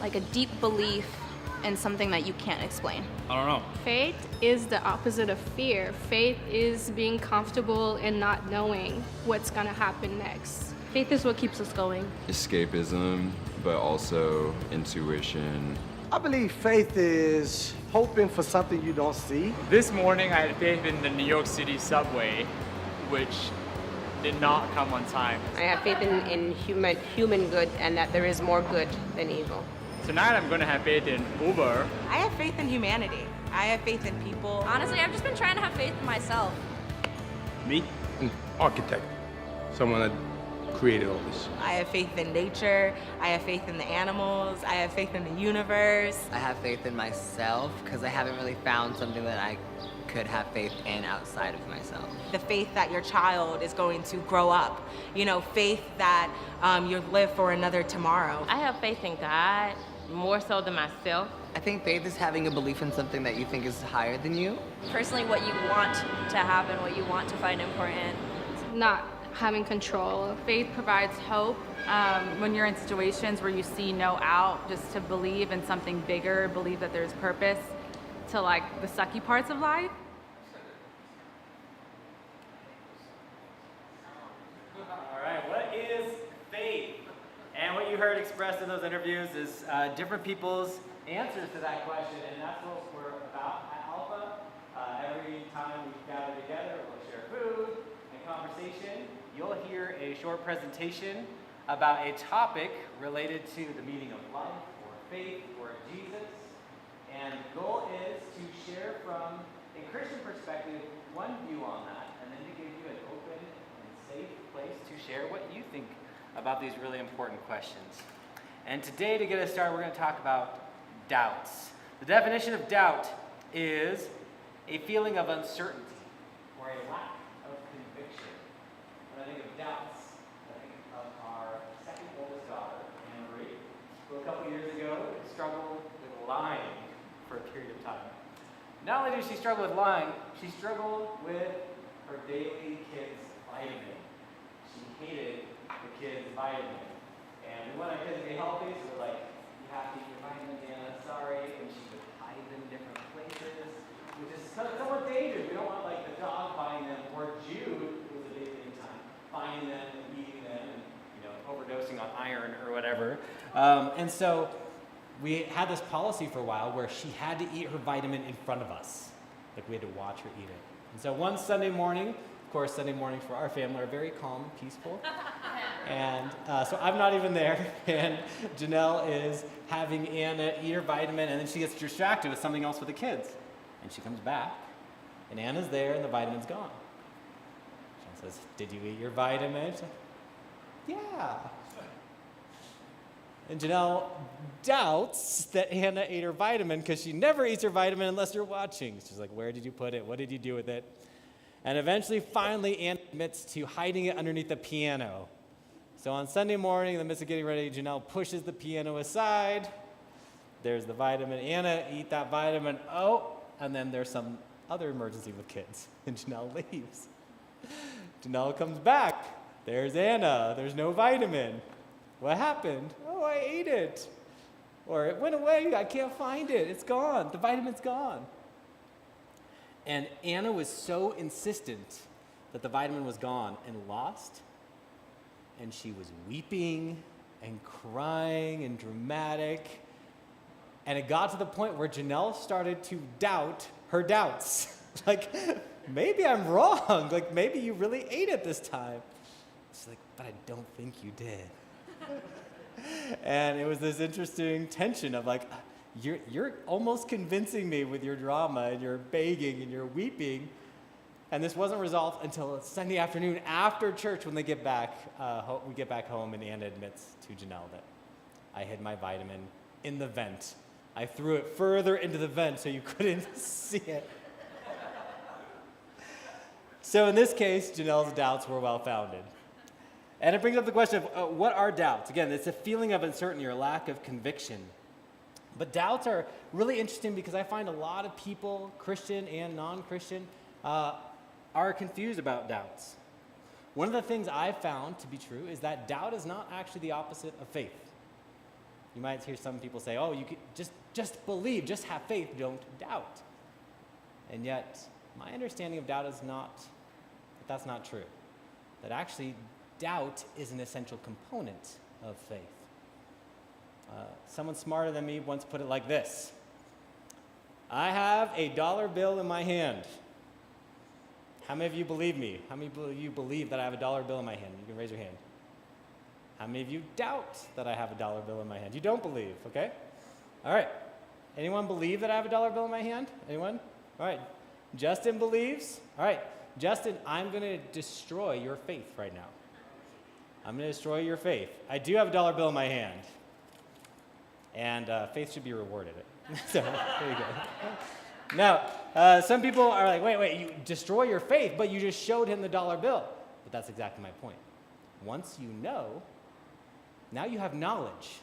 like a deep belief in something that you can't explain. I don't know. Faith is the opposite of fear. Faith is being comfortable and not knowing what's going to happen next. Faith is what keeps us going. Escapism, but also intuition. I believe faith is hoping for something you don't see. This morning I had faith in the New York City subway, which did not come on time. I have faith in human good and that there is more good than evil. Tonight I'm going to have faith in Uber. I have faith in humanity. I have faith in people. Honestly, I've just been trying to have faith in myself. Me? An architect. Someone that created all this. I have faith in nature. I have faith in the animals. I have faith in the universe. I have faith in myself because I haven't really found something that I could have faith in outside of myself. The faith that your child is going to grow up. You know, faith that you'll live for another tomorrow. I have faith in God more so than myself. I think faith is having a belief in something that you think is higher than you. Personally, what you want to happen, what you want to find important. Not having control. Faith provides hope when you're in situations where you see no out, just to believe in something bigger, believe that there's purpose to like the sucky parts of life. All right, what is faith? And what you heard expressed in those interviews is different people's answers to that question, and that's what we're about at Alpha. Every time we gather together, we'll share food and conversation. You'll hear a short presentation about a topic related to the meaning of life, or faith, or Jesus. And the goal is to share from a Christian perspective one view on that, and then to give you an open and safe place to share what you think about these really important questions. And today, to get us started, we're going to talk about doubts. The definition of doubt is a feeling of uncertainty or a lack of conviction. When I think of doubts, I think of our second oldest daughter, Anna Marie, who a couple years ago struggled with lying for a period of time. Not only did she struggle with lying, she struggled with her daily kids' vitamin. She hated the kids' vitamin. And we want our kids to be healthy, so we're like, you have to eat your vitamins, Anna, sorry. And she would hide them in different places, which is somewhat dangerous. We don't want like the dog buying them, or Jude, who was a baby at the time, buying them and eating them and overdosing on iron or whatever. And so we had this policy for a while where she had to eat her vitamin in front of us. Like we had to watch her eat it. And so one Sunday morning, of course, Sunday mornings for our family are very calm and peaceful. And so I'm not even there, and Janelle is having Anna eat her vitamin, and then she gets distracted with something else with the kids. And she comes back, and Anna's there, and the vitamin's gone. She says, "Did you eat your vitamin?" She's like, "Yeah." And Janelle doubts that Anna ate her vitamin because she never eats her vitamin unless you're watching. She's like, "Where did you put it? What did you do with it?" And eventually, finally, Anna admits to hiding it underneath the piano. So on Sunday morning, in the midst of getting ready, Janelle pushes the piano aside. There's the vitamin. Anna, eat that vitamin. Oh, and then there's some other emergency with kids, and Janelle leaves. Janelle comes back. There's Anna. There's no vitamin. What happened? Oh, I ate it. Or it went away. I can't find it. It's gone. The vitamin's gone. And Anna was so insistent that the vitamin was gone and lost. And she was weeping and crying and dramatic. And it got to the point where Janelle started to doubt her doubts. Like, maybe I'm wrong. Like, maybe you really ate it this time. She's like, "But I don't think you did." And it was this interesting tension of like, you're almost convincing me with your drama and your begging and your weeping. And this wasn't resolved until Sunday afternoon after church when they get back. We get back home, and Anna admits to Janelle that I hid my vitamin in the vent. I threw it further into the vent so you couldn't see it. So in this case, Janelle's doubts were well-founded. And it brings up the question of what are doubts? Again, it's a feeling of uncertainty or lack of conviction. But doubts are really interesting because I find a lot of people, Christian and non-Christian, are confused about doubts. One of the things I've found to be true is that doubt is not actually the opposite of faith. You might hear some people say, oh, you could just believe, just have faith, don't doubt. And yet, my understanding of doubt is that's not true. That actually, doubt is an essential component of faith. Someone smarter than me once put it like this: I have a dollar bill in my hand. How many of you believe me? How many of you believe that I have a dollar bill in my hand? You can raise your hand. How many of you doubt that I have a dollar bill in my hand? You don't believe, okay? All right. Anyone believe that I have a dollar bill in my hand? Anyone? All right. Justin believes. All right. Justin, I'm going to destroy your faith right now. I'm going to destroy your faith. I do have a dollar bill in my hand. And faith should be rewarded. So, there you go. Now, some people are like, wait, you destroy your faith, but you just showed him the dollar bill. But that's exactly my point. Once you know, now you have knowledge.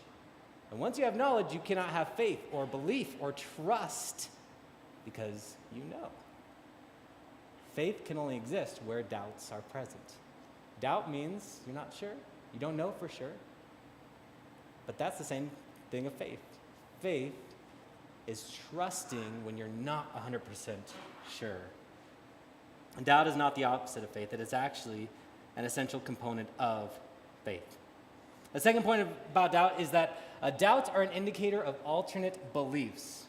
And once you have knowledge, you cannot have faith or belief or trust because you know. Faith can only exist where doubts are present. Doubt means you're not sure. You don't know for sure. But that's the same thing of faith. Faith is trusting when you're not 100% sure. And doubt is not the opposite of faith. It is actually an essential component of faith. The second point about doubt is that doubts are an indicator of alternate beliefs.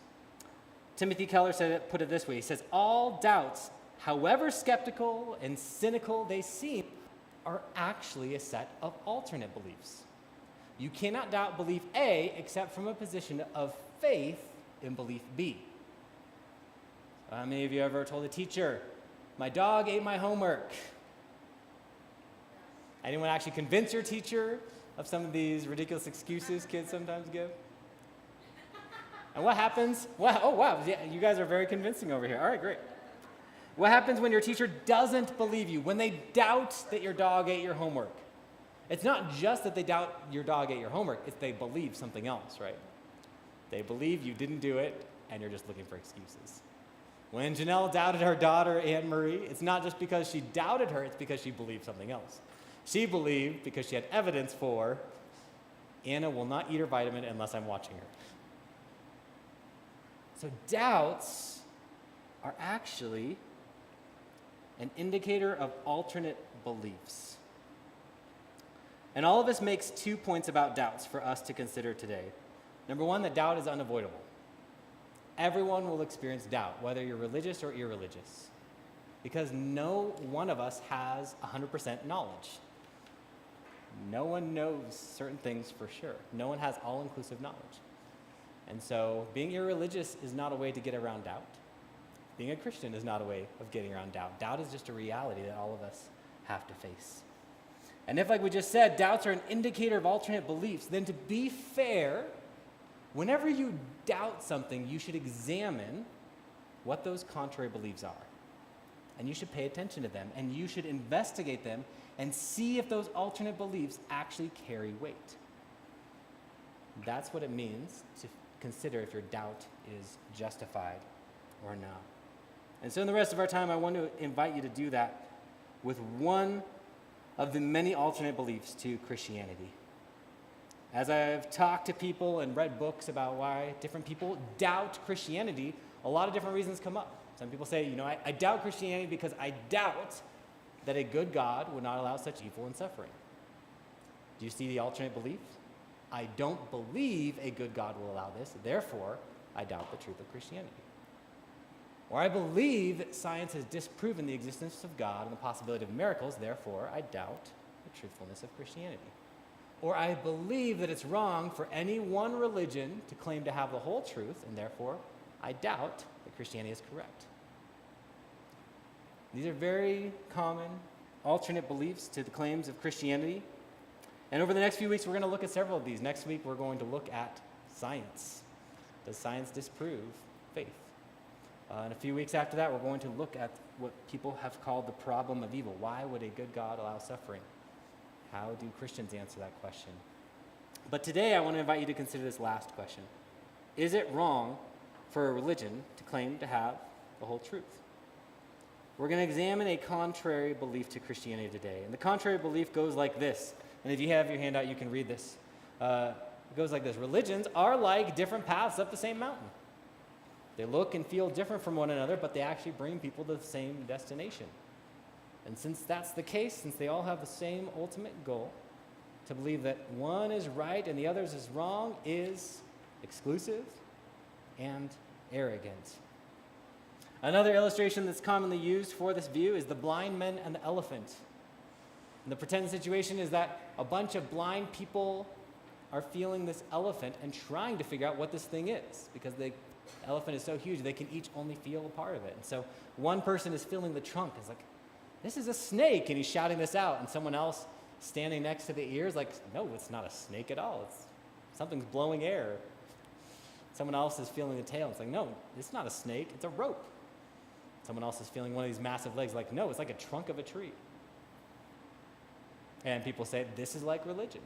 Timothy Keller put it this way. He says, all doubts, however skeptical and cynical they seem, are actually a set of alternate beliefs. You cannot doubt belief A except from a position of faith in belief B. How many of you ever told a teacher, my dog ate my homework? Anyone actually convince your teacher of some of these ridiculous excuses kids sometimes give? And what happens? Oh, wow, yeah, you guys are very convincing over here. All right, great. What happens when your teacher doesn't believe you, when they doubt that your dog ate your homework? It's not just that they doubt your dog ate your homework, it's they believe something else, right? They believe you didn't do it, and you're just looking for excuses. When Janelle doubted her daughter, Anne Marie, it's not just because she doubted her, it's because she believed something else. She believed because she had evidence for, Anna will not eat her vitamin unless I'm watching her. So doubts are actually an indicator of alternate beliefs. And all of this makes 2 points about doubts for us to consider today. Number one, that doubt is unavoidable. Everyone will experience doubt, whether you're religious or irreligious, because no one of us has 100% knowledge. No one knows certain things for sure. No one has all-inclusive knowledge. And so being irreligious is not a way to get around doubt. Being a Christian is not a way of getting around doubt. Doubt is just a reality that all of us have to face. And if, like we just said, doubts are an indicator of alternate beliefs, then to be fair, whenever you doubt something, you should examine what those contrary beliefs are. And you should pay attention to them, and you should investigate them and see if those alternate beliefs actually carry weight. That's what it means to consider if your doubt is justified or not. And so in the rest of our time, I want to invite you to do that with one of the many alternate beliefs to Christianity. As I've talked to people and read books about why different people doubt Christianity, a lot of different reasons come up. Some people say, I doubt Christianity because I doubt that a good God would not allow such evil and suffering. Do you see the alternate belief? I don't believe a good God will allow this, therefore I doubt the truth of Christianity. Or I believe that science has disproven the existence of God and the possibility of miracles, therefore I doubt the truthfulness of Christianity. Or I believe that it's wrong for any one religion to claim to have the whole truth, and therefore I doubt that Christianity is correct. These are very common alternate beliefs to the claims of Christianity. And over the next few weeks, we're going to look at several of these. Next week, we're going to look at science. Does science disprove faith? And a few weeks after that, we're going to look at what people have called the problem of evil. Why would a good God allow suffering? How do Christians answer that question? But today, I want to invite you to consider this last question. Is it wrong for a religion to claim to have the whole truth? We're going to examine a contrary belief to Christianity today. And the contrary belief goes like this. And if you have your handout, you can read this. It goes like this: religions are like different paths up the same mountain. They look and feel different from one another, but they actually bring people to the same destination. And since that's the case, since they all have the same ultimate goal, to believe that one is right and the other is wrong is exclusive and arrogant. Another illustration that's commonly used for this view is the blind men and the elephant. And the pretend situation is that a bunch of blind people are feeling this elephant and trying to figure out what this thing is, because the elephant is so huge they can each only feel a part of it. And so one person is feeling the trunk, is like, this is a snake, and he's shouting this out, and someone else standing next to the ears like, no, it's not a snake at all, it's something's blowing air. Someone else is feeling the tail, it's like, no, it's not a snake, it's a rope. Someone else is feeling one of these massive legs, like, no, it's like a trunk of a tree. And people say, this is like religion.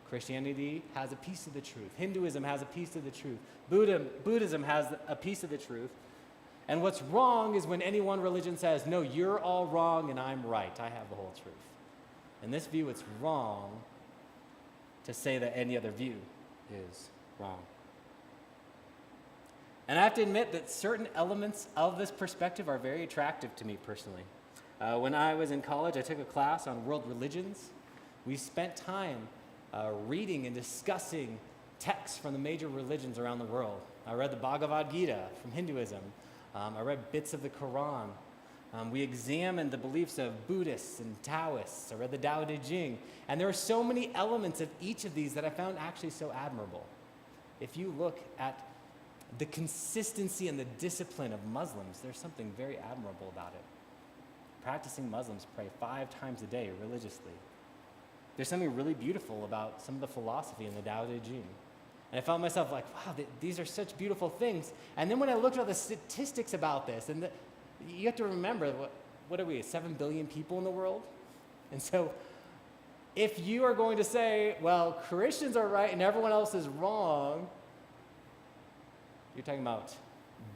Christianity has a piece of the truth. Hinduism has a piece of the truth. Buddhism has a piece of the truth. And what's wrong is when any one religion says, no, you're all wrong and I'm right. I have the whole truth. In this view, it's wrong to say that any other view is wrong. And I have to admit that certain elements of this perspective are very attractive to me personally. When I was in college, I took a class on world religions. We spent time reading and discussing texts from the major religions around the world. I read the Bhagavad Gita from Hinduism. I read bits of the Quran. We examined the beliefs of Buddhists and Taoists. I read the Tao Te Ching. And there are so many elements of each of these that I found actually so admirable. If you look at the consistency and the discipline of Muslims, there's something very admirable about it. Practicing Muslims pray 5 times a day religiously. There's something really beautiful about some of the philosophy in the Tao Te Ching. And I found myself like, wow, these are such beautiful things. And then when I looked at the statistics about this, and you have to remember, what are we, 7 billion people in the world? And so if you are going to say, well, Christians are right and everyone else is wrong, you're talking about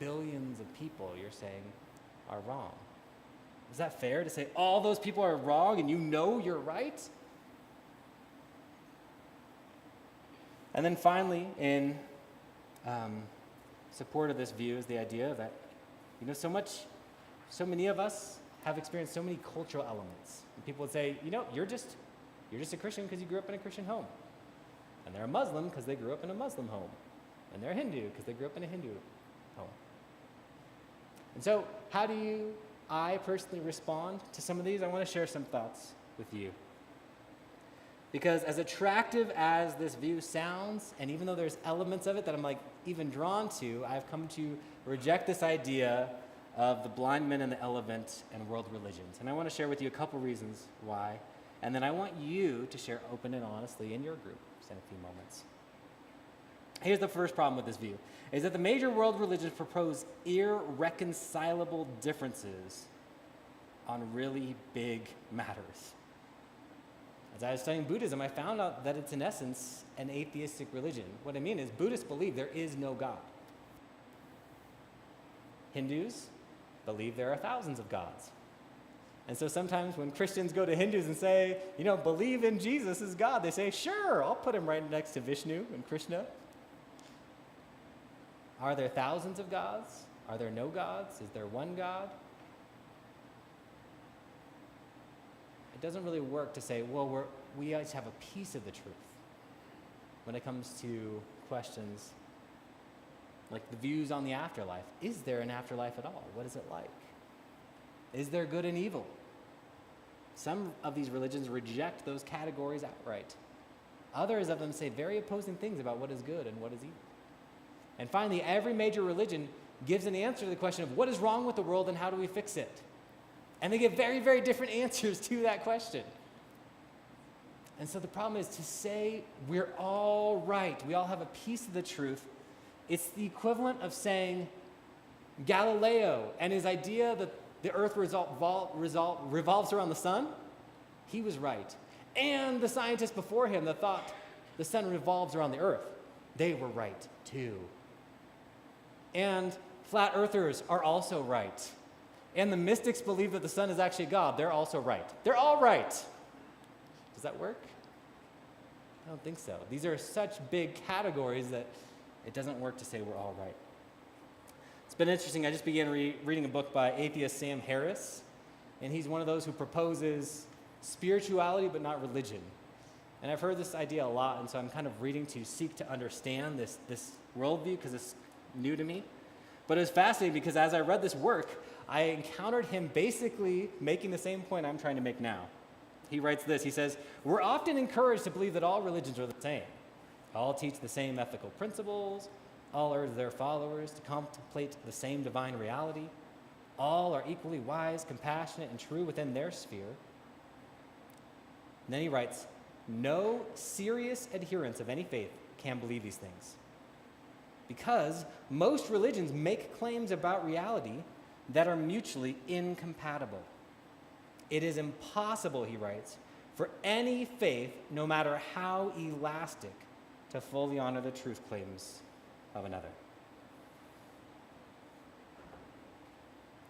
billions of people you're saying are wrong. Is that fair to say all those people are wrong and you know you're right? And then finally, in support of this view is the idea that, so many of us have experienced so many cultural elements. And people would say, you're just a Christian because you grew up in a Christian home. And they're a Muslim because they grew up in a Muslim home. And they're a Hindu because they grew up in a Hindu home. And so how do I personally respond to some of these? I want to share some thoughts with you. Because as attractive as this view sounds, and even though there's elements of it that I'm even drawn to, I've come to reject this idea of the blind men and the elephant and world religions. And I want to share with you a couple reasons why. And then I want you to share open and honestly in your group in a few moments. Here's the first problem with this view, is that the major world religions propose irreconcilable differences on really big matters. As I was studying Buddhism, I found out that it's in essence an atheistic religion. What I mean is Buddhists believe there is no God. Hindus believe there are thousands of gods. And so sometimes when Christians go to Hindus and say, believe in Jesus as God, they say, sure, I'll put him right next to Vishnu and Krishna. Are there thousands of gods? Are there no gods? Is there one God? It doesn't really work to say, well, we guys have a piece of the truth when it comes to questions like the views on the afterlife. Is there an afterlife at all? What is it like? Is there good and evil? Some of these religions reject those categories outright. Others of them say very opposing things about what is good and what is evil. And finally, every major religion gives an answer to the question of what is wrong with the world and how do we fix it? And they give very, very different answers to that question. And so the problem is to say we're all right, we all have a piece of the truth. It's the equivalent of saying Galileo and his idea that the earth revolves around the sun, he was right. And the scientists before him that thought the sun revolves around the earth, they were right too. And flat earthers are also right. And the mystics believe that the sun is actually God. They're also right. They're all right. Does that work? I don't think so. These are such big categories that it doesn't work to say we're all right. It's been interesting. I just began reading a book by atheist Sam Harris, and he's one of those who proposes spirituality but not religion. And I've heard this idea a lot, and so I'm kind of reading to seek to understand this worldview because it's new to me. But it was fascinating because as I read this work, I encountered him basically making the same point I'm trying to make now. He writes this, he says, "We're often encouraged to believe that all religions are the same. All teach the same ethical principles, all urge their followers to contemplate the same divine reality. All are equally wise, compassionate, and true within their sphere." And then he writes, "No serious adherents of any faith can believe these things, because most religions make claims about reality that are mutually incompatible. It is impossible," he writes, "for any faith, no matter how elastic, to fully honor the truth claims of another."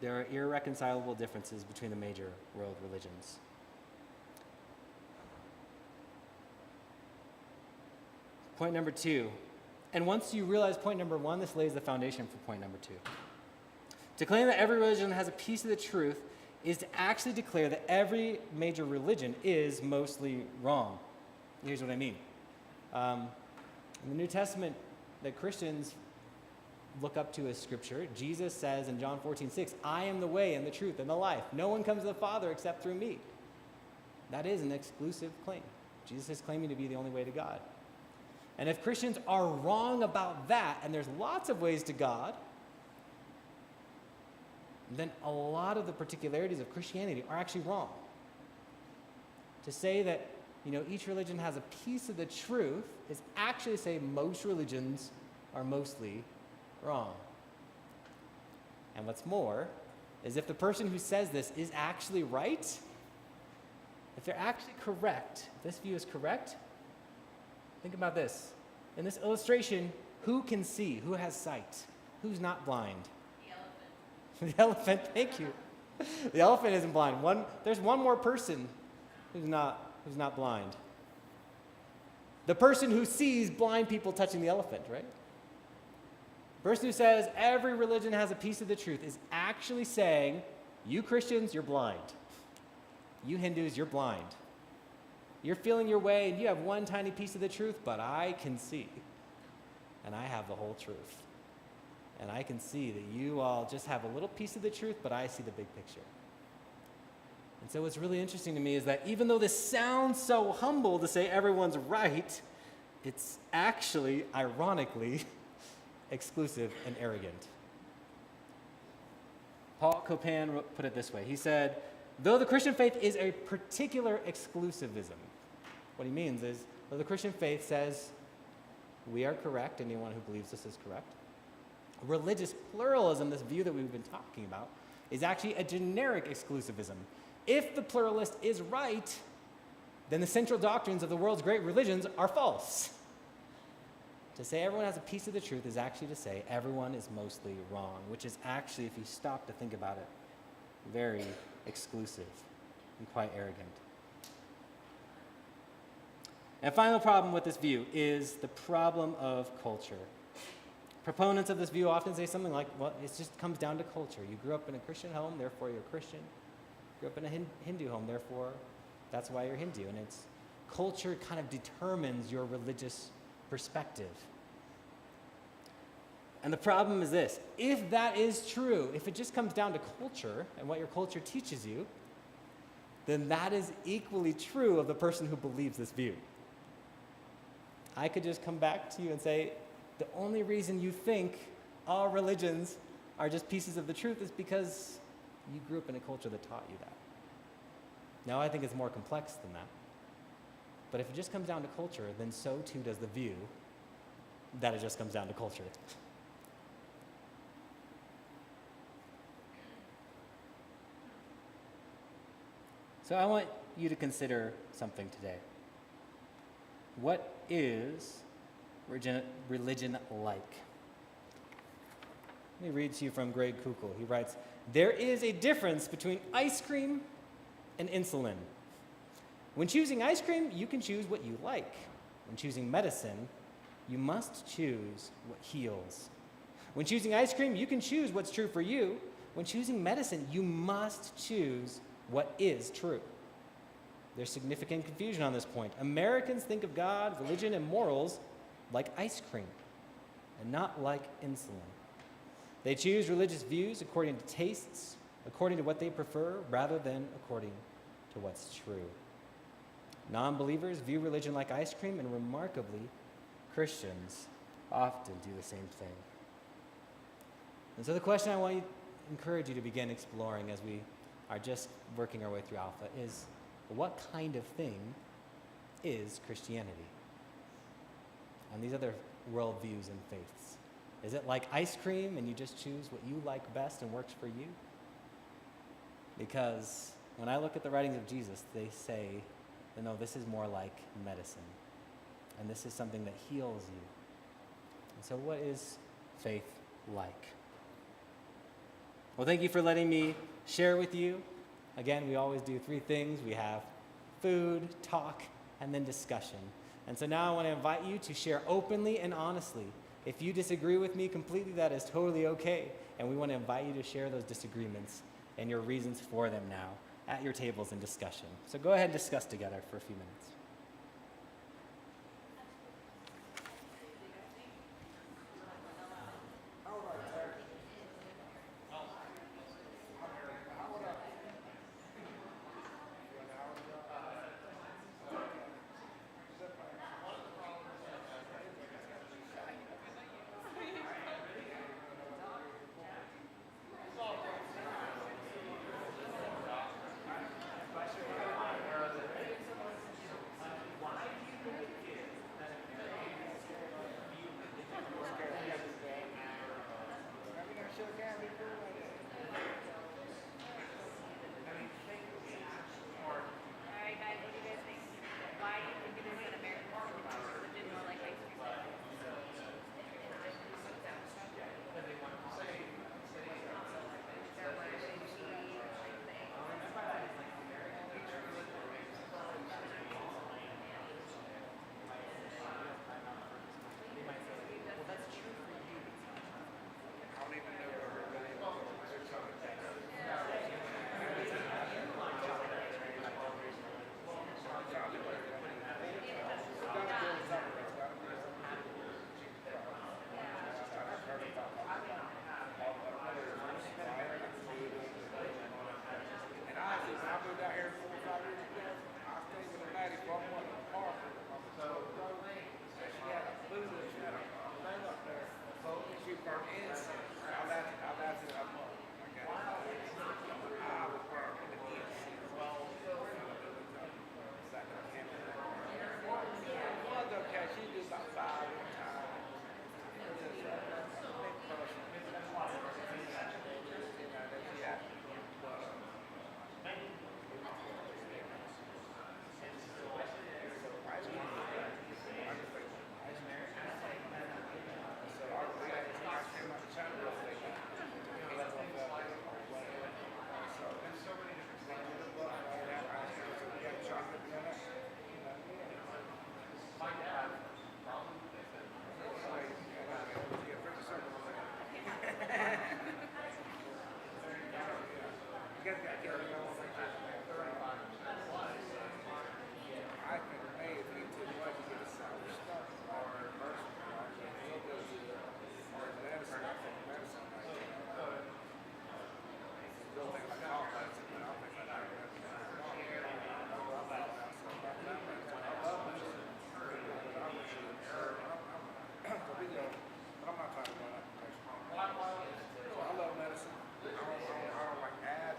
There are irreconcilable differences between the major world religions. Point number 2. And once you realize point number 1, this lays the foundation for point number 2. To claim that every religion has a piece of the truth is to actually declare that every major religion is mostly wrong. Here's what I mean. In the New Testament that Christians look up to as Scripture, Jesus says in John 14:6, "I am the way and the truth and the life. No one comes to the Father except through me." That is an exclusive claim. Jesus is claiming to be the only way to God. And if Christians are wrong about that, and there's lots of ways to God, then a lot of the particularities of Christianity are actually wrong. To say that, each religion has a piece of the truth is actually to say most religions are mostly wrong. And what's more is if the person who says this is actually right, if they're actually correct, if this view is correct, think about this. In this illustration, who can see? Who has sight? Who's not blind? The elephant, thank you. The elephant isn't blind. There's one more person who's not blind. The person who sees blind people touching the elephant, right? The person who says every religion has a piece of the truth is actually saying, you Christians, you're blind. You Hindus, you're blind. You're feeling your way and you have one tiny piece of the truth, but I can see. And I have the whole truth. And I can see that you all just have a little piece of the truth, but I see the big picture. And so what's really interesting to me is that even though this sounds so humble to say everyone's right, it's actually, ironically, exclusive and arrogant. Paul Copan put it this way. He said, though the Christian faith is a particular exclusivism, what he means is, though the Christian faith says we are correct, anyone who believes this is correct, religious pluralism, this view that we've been talking about, is actually a generic exclusivism. If the pluralist is right, then the central doctrines of the world's great religions are false. To say everyone has a piece of the truth is actually to say everyone is mostly wrong, which is actually, if you stop to think about it, very exclusive and quite arrogant. And final problem with this view is the problem of culture. Proponents of this view often say something like, well, it just comes down to culture. You grew up in a Christian home, therefore you're Christian. You grew up in a Hindu home, therefore that's why you're Hindu. And it's culture kind of determines your religious perspective. And the problem is this: if that is true, if it just comes down to culture and what your culture teaches you, then that is equally true of the person who believes this view. I could just come back to you and say, the only reason you think all religions are just pieces of the truth is because you grew up in a culture that taught you that. Now, I think it's more complex than that. But if it just comes down to culture, then so too does the view that it just comes down to culture. So I want you to consider something today. What is religion like? Let me read to you from Greg Koukl. He writes, there is a difference between ice cream and insulin. When choosing ice cream, you can choose what you like. When choosing medicine, you must choose what heals. When choosing ice cream, you can choose what's true for you. When choosing medicine, you must choose what is true. There's significant confusion on this point. Americans think of God, religion, and morals like ice cream, and not like insulin. They choose religious views according to tastes, according to what they prefer, rather than according to what's true. Non-believers view religion like ice cream, and remarkably, Christians often do the same thing. And so the question I want to encourage you to begin exploring as we are just working our way through Alpha is, what kind of thing is Christianity? And these other worldviews and faiths. Is it like ice cream and you just choose what you like best and works for you? Because when I look at the writings of Jesus, they say, no, this is more like medicine. And this is something that heals you. And so what is faith like? Well, thank you for letting me share with you. Again, we always do three things. We have food, talk, and then discussion. And so now I want to invite you to share openly and honestly. If you disagree with me completely, that is totally okay. And we want to invite you to share those disagreements and your reasons for them now at your tables in discussion. So go ahead and discuss together for a few minutes. I love medicine. I don't like add.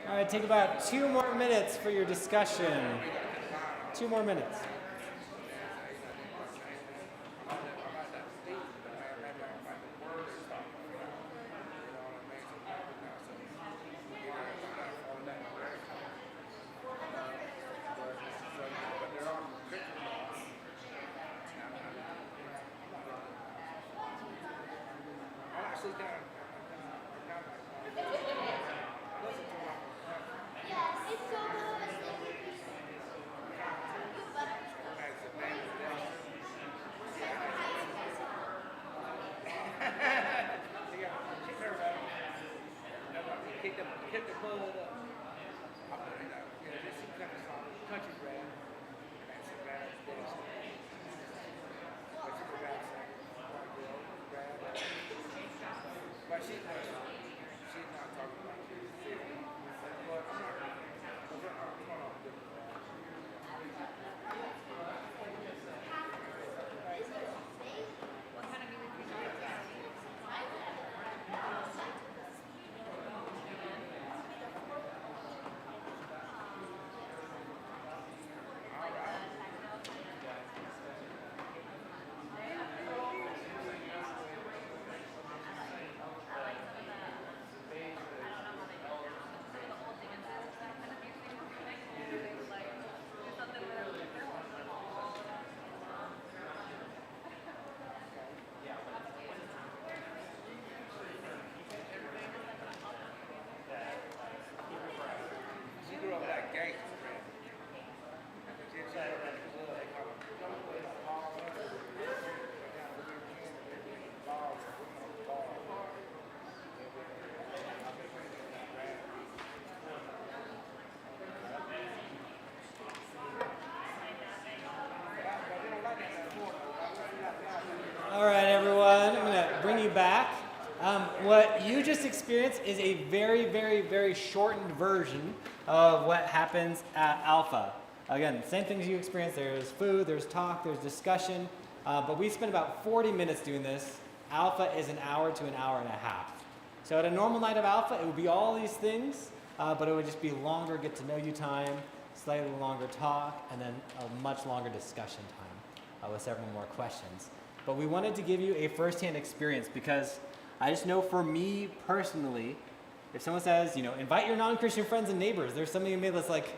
All right, take about 2 more minutes for your discussion. 2 more minutes. All right, everyone, I'm going to bring you back. What you just experienced is a very, very, very shortened version of what happens at Alpha. Again, same things you experienced. There's food, there's talk, there's discussion, but we spent about 40 minutes doing this. Alpha is an hour to an hour and a half. So at a normal night of Alpha, it would be all these things, but it would just be longer get to know you time, slightly longer talk, and then a much longer discussion time with several more questions. But we wanted to give you a firsthand experience because I just know for me personally, if someone says, invite your non-Christian friends and neighbors, there's something in me that's like,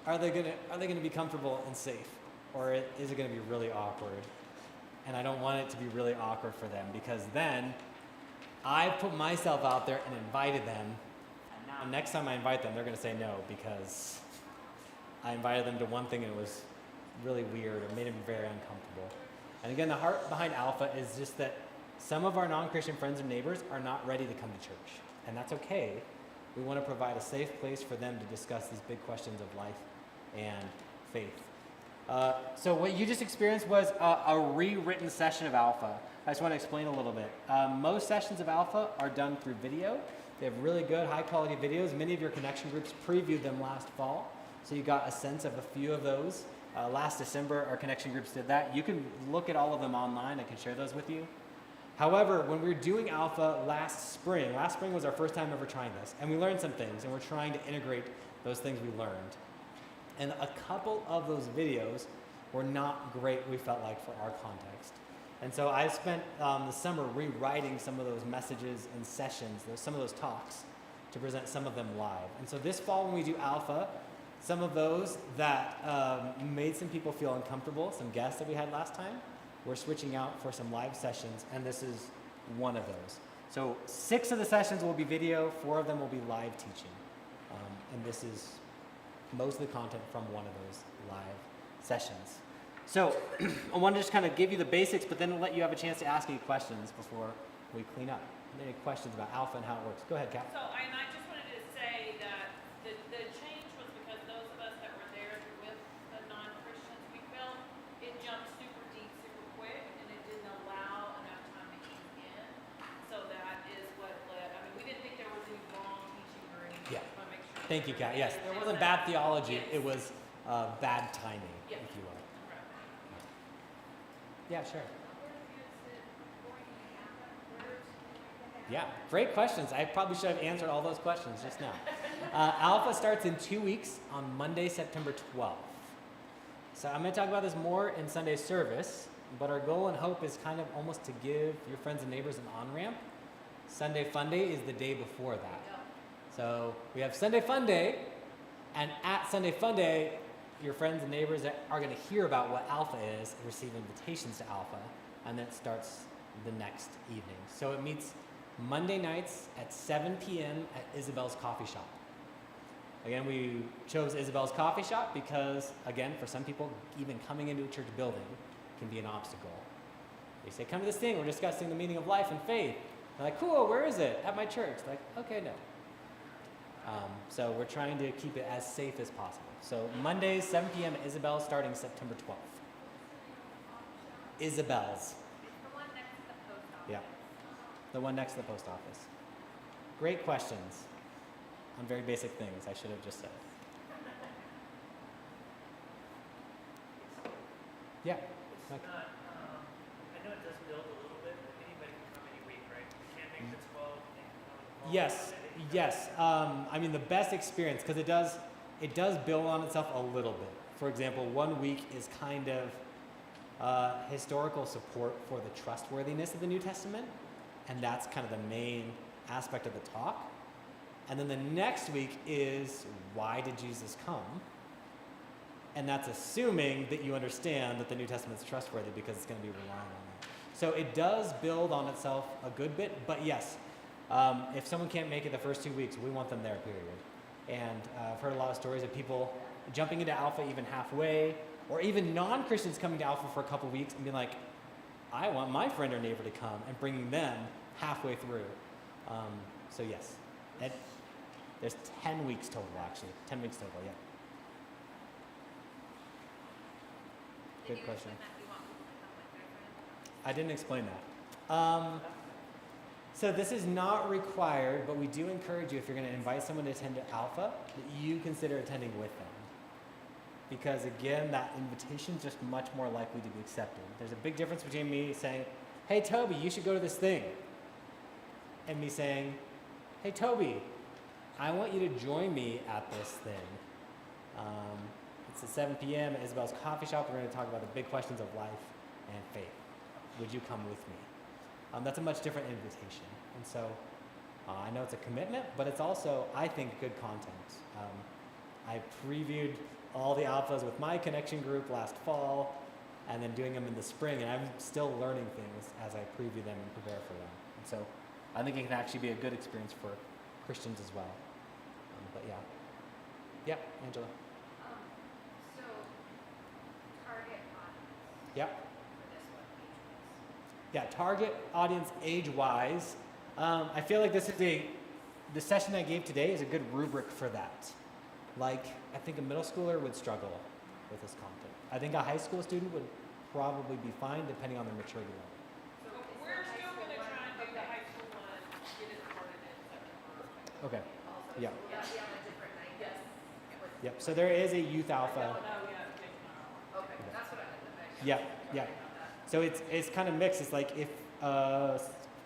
are they gonna be comfortable and safe? Or is it gonna be really awkward? And I don't want it to be really awkward for them because then I put myself out there and invited them. And now next time I invite them, they're gonna say no because I invited them to one thing and it was really weird or made them very uncomfortable. And again, the heart behind Alpha is just that some of our non-Christian friends and neighbors are not ready to come to church. And that's okay. We want to provide a safe place for them to discuss these big questions of life and faith. So what you just experienced was a rewritten session of Alpha. I just want to explain a little bit. Most sessions of Alpha are done through video. They have really good, high-quality videos. Many of your connection groups previewed them last fall, so you got a sense of a few of those. Last December, our connection groups did that. You can look at all of them online. I can share those with you. However, when we were doing Alpha last spring was our first time ever trying this, and we learned some things, and we're trying to integrate those things we learned. And a couple of those videos were not great, we felt like, for our context. And so I spent the summer rewriting some of those messages and sessions, some of those talks, to present some of them live. And so this fall when we do Alpha, some of those that made some people feel uncomfortable, some guests that we had last time, we're switching out for some live sessions, and this is one of those. So 6 of the sessions will be video, 4 of them will be live teaching. And this is most of the content from one of those live sessions. So I want to just kind of give you the basics, but then let you have a chance to ask any questions before we clean up. Any questions about Alpha and how it works? Go ahead, Kat. So, and I just wanted to say that the change was because those of us that were there with the non-Christians, we felt it jumped super deep, super quick, and it didn't allow enough time to ease in. So that is what led. I mean, we didn't think there was any wrong teaching or anything. Yeah. Just want to make sure. Thank you, Kat. Yes, there wasn't bad theology. It was bad timing, Yes. if you will. Yeah, sure. Yeah, great questions. I probably should have answered all those questions just now. Alpha starts in 2 weeks on Monday, September 12th. So I'm going to talk about this more in Sunday service, but our goal and hope is kind of almost to give your friends and neighbors an on-ramp. Sunday Fun Day is the day before that. So we have Sunday Fun Day, and at Sunday Fun Day, your friends and neighbors are going to hear about what Alpha is and receive invitations to Alpha, and then it starts the next evening. So it meets Monday nights at 7 p.m. at Isabel's Coffee Shop. Again, we chose Isabel's Coffee Shop because, again, for some people, even coming into a church building can be an obstacle. They say, come to this thing, we're discussing the meaning of life and faith. They're like, cool, where is it? At my church. They're like, okay, no. So we're trying to keep it as safe as possible. So Mondays, 7 p.m. at Isabel's, starting September 12th. Isabel's. The one next to the post office. Yeah. The one next to the post office. Great questions on very basic things. I should have just said. Yeah. It's not, I know it does build a little bit, but anybody can come any week, right? You can't make the 12, they can come on the Yes. Yes. I mean, the best experience, because it does build on itself a little bit. For example, 1 week is kind of historical support for the trustworthiness of the New Testament, and that's kind of the main aspect of the talk. And then the next week is, why did Jesus come? And that's assuming that you understand that the New Testament is trustworthy, because it's going to be relying on that. So it does build on itself a good bit, but yes, if someone can't make it the first 2 weeks, we want them there, period. And I've heard a lot of stories of people jumping into Alpha even halfway, or even non-Christians coming to Alpha for a couple weeks and being like, I want my friend or neighbor to come, and bringing them halfway through. So yes, there's 10 weeks total, actually. 10 weeks total, yeah. Good question. I didn't explain that. So this is not required, but we do encourage you, if you're going to invite someone to attend Alpha, that you consider attending with them. Because again, that invitation is just much more likely to be accepted. There's a big difference between me saying, hey Toby, you should go to this thing, and me saying, hey Toby, I want you to join me at this thing. It's at 7 p.m. at Isabel's Coffee Shop. We're going to talk about the big questions of life and faith. Would you come with me? That's a much different invitation. And so I know it's a commitment, but it's also, I think, good content. I previewed all the Alphas with my connection group last fall, and then doing them in the spring, and I'm still learning things as I preview them and prepare for them. And so I think it can actually be a good experience for Christians as well. But yeah. Yep, Angela. So, target audience. Yep. For this one, age-wise. Yeah, target audience age-wise. I feel like this is the session I gave today is a good rubric for that. Like, I think a middle schooler would struggle with this content. I think a high school student would probably be fine depending on their maturity level. We're still going to try and do the high school one, get it started in September. Okay. Yeah. Yep. So there is a youth alpha. Yeah. Yeah. So it's kind of mixed. It's like if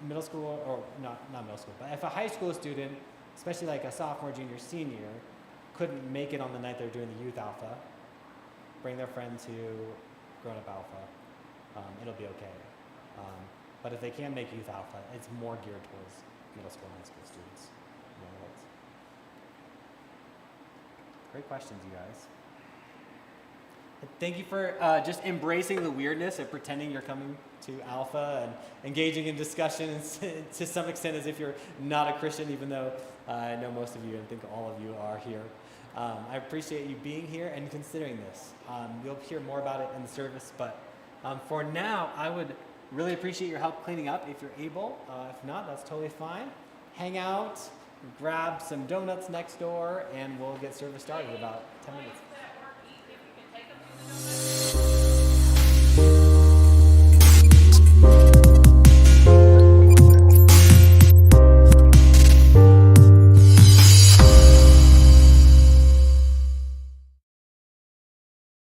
middle school or not middle school, but if a high school student, especially like a sophomore, junior, senior, couldn't make it on the night they're doing the youth alpha, bring their friend to grown up alpha. It'll be okay. But if they can make youth alpha, it's more geared towards middle school and high school students. Young adults. Great questions, you guys. Thank you for just embracing the weirdness of pretending you're coming to Alpha and engaging in discussion to some extent as if you're not a Christian, even though I know most of you and think all of you are here. I appreciate you being here and considering this. You'll hear more about it in the service, but for now, I would really appreciate your help cleaning up if you're able. If not, that's totally fine. Hang out, grab some donuts next door, and we'll get service started in about 10 minutes.